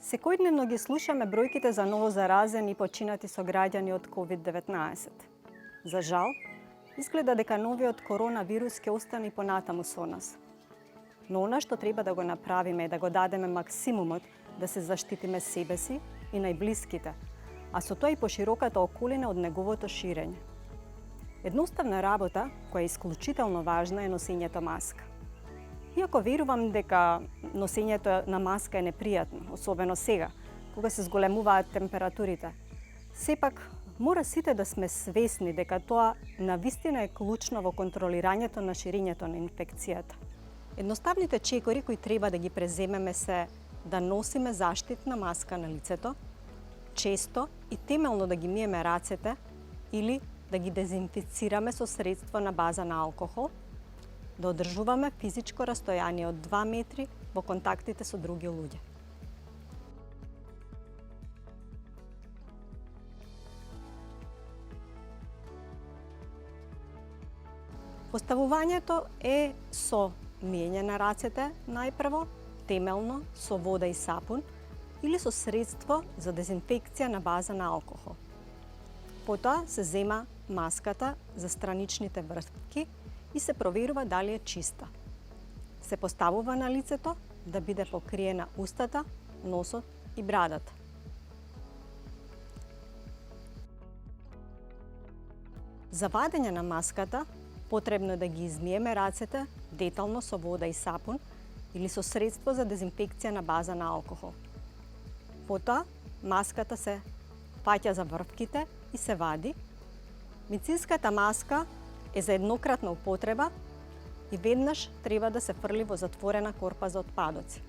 Секојдневно ги слушаме бројките за новозаразени и починати сограѓани од COVID-19. За жал, изгледа дека новиот коронавирус ќе остане и понатаму со нас. Но она што треба да го направиме е да го дадеме максимумот да се заштитиме себе си и најблиските, а со тоа и пошироката околина од неговото ширење. Едноставна работа, која е исклучително важна, е носењето маска. Иако верувам дека носењето на маска е непријатно, особено сега, кога се зголемуваат температурите, сепак мора сите да сме свесни дека тоа навистина е клучно во контролирањето на ширењето на инфекцијата. Едноставните чекори кои треба да ги преземеме се да носиме заштитна маска на лицето, често и темелно да ги миеме рацете или да ги дезинфицираме со средство на база на алкохол, да одржуваме физичко растојание од 2 метри во контактите со други луѓе. Поставувањето е со миење на рацете најпрво, темелно, со вода и сапун или со средство за дезинфекција на база на алкохол. Потоа се зема маската за страничните вртки и се проверува дали е чиста. Се поставува на лицето да биде покриена устата, носот и брадата. За вадење на маската потребно е да ги измиеме рацете детално со вода и сапун или со средство за дезинфекција на база на алкохол. Потоа маската се фаќа за врвките и се вади. Медицинската маска е за еднократна употреба и веднаш треба да се фрли во затворена корпа за отпадоци.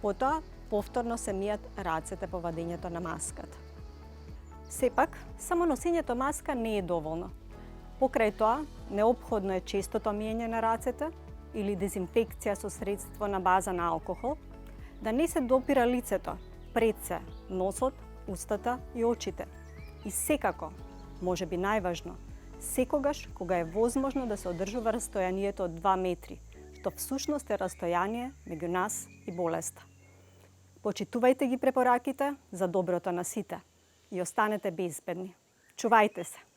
Потоа повторно се мијат рацете по вадењето на маската. Сепак, само носењето маска не е доволно. Покрај тоа, неопходно е честото миење на рацете или дезинфекција со средство на база на алкохол, да не се допира лицето, пред се, носот, устата и очите. И секако, може би најважно, секогаш кога е возможно да се одржува растојанието од 2 метри, што всушност е растојание меѓу нас и болеста. Почитувајте ги препораките за доброто на сите и останете безбедни. Чувајте се!